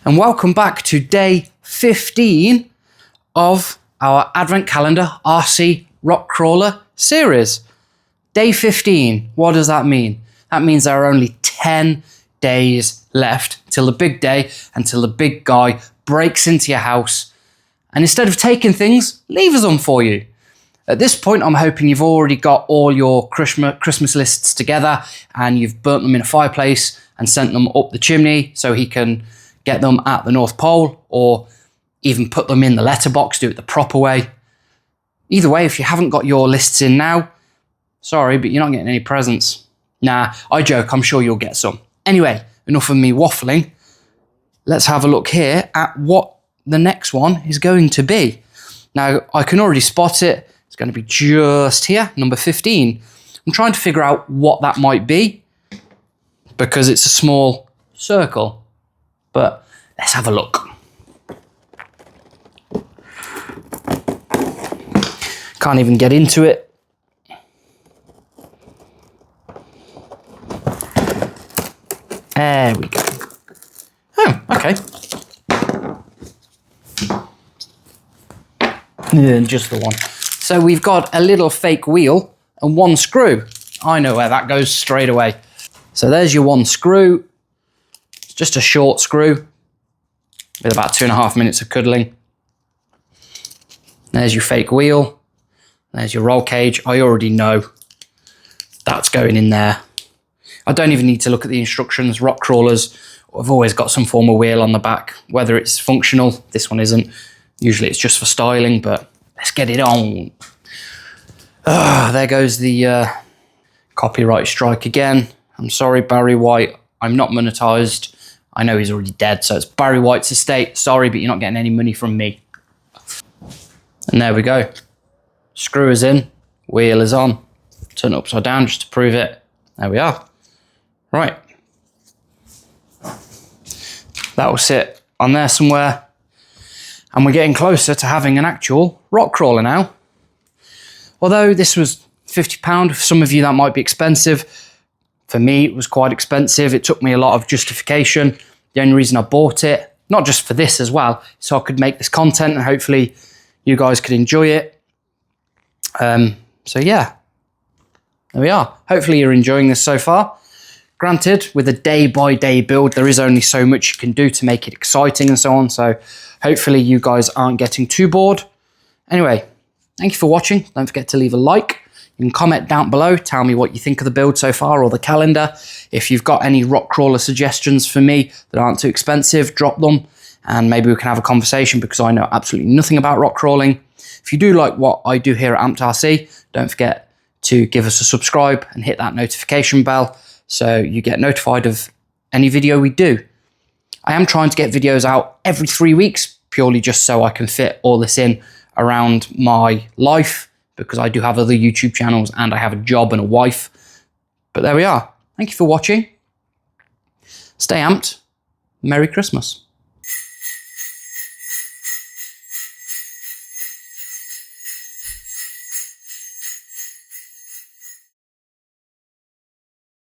and welcome back to day 15 of our Advent Calendar RC Rock Crawler series. Day 15, what does that mean? That means there are only 10 days left till the big day, until the big guy breaks into your house and instead of taking things, leaves them for you. At this point, I'm hoping you've already got all your Christmas lists together and you've burnt them in a fireplace and sent them up the chimney so he can get them at the North Pole, or even put them in the letterbox, do it the proper way. Either way, if you haven't got your lists in now, sorry, but you're not getting any presents. Nah, I joke, I'm sure you'll get some. Anyway, enough of me waffling. Let's have a look here at what the next one is going to be. Now, I can already spot it. It's going to be just here, number 15. I'm trying to figure out what that might be because it's a small circle. But let's have a look. Can't even get into it. There we go. Oh, okay. Yeah, just the one. So we've got a little fake wheel and one screw. I know where that goes straight away. So there's your one screw. It's just a short screw with about 2.5 minutes of cuddling. There's your fake wheel. There's your roll cage. I already know that's going in there. I don't even need to look at the instructions. Rock crawlers have always got some form of wheel on the back, whether it's functional. This one isn't. Usually it's just for styling, but let's get it on. There goes the copyright strike again. I'm sorry, Barry White. I'm not monetized. I know he's already dead, so it's Barry White's estate. Sorry, but you're not getting any money from me. And there we go. Screw is in, wheel is on. Turn it upside down just to prove it. There we are. Right. That will sit on there somewhere. And we're getting closer to having an actual rock crawler now. Although this was £50, for some of you that might be expensive. For me, it was quite expensive. It took me a lot of justification. The only reason I bought it, not just for this as well, so I could make this content and hopefully you guys could enjoy it. So yeah, there we are. Hopefully you're enjoying this so far. Granted, with a day-by-day build, there is only so much you can do to make it exciting and so on. So hopefully you guys aren't getting too bored. Anyway, thank you for watching. Don't forget to leave a like. You can comment down below, tell me what you think of the build so far or the calendar. If you've got any rock crawler suggestions for me that aren't too expensive, drop them and maybe we can have a conversation because I know absolutely nothing about rock crawling. If you do like what I do here at Amped RC, don't forget to give us a subscribe and hit that notification bell so you get notified of any video we do. I am trying to get videos out every 3 weeks, purely just so I can fit all this in around my life, because I do have other YouTube channels and I have a job and a wife. But there we are. Thank you for watching. Stay amped. Merry Christmas.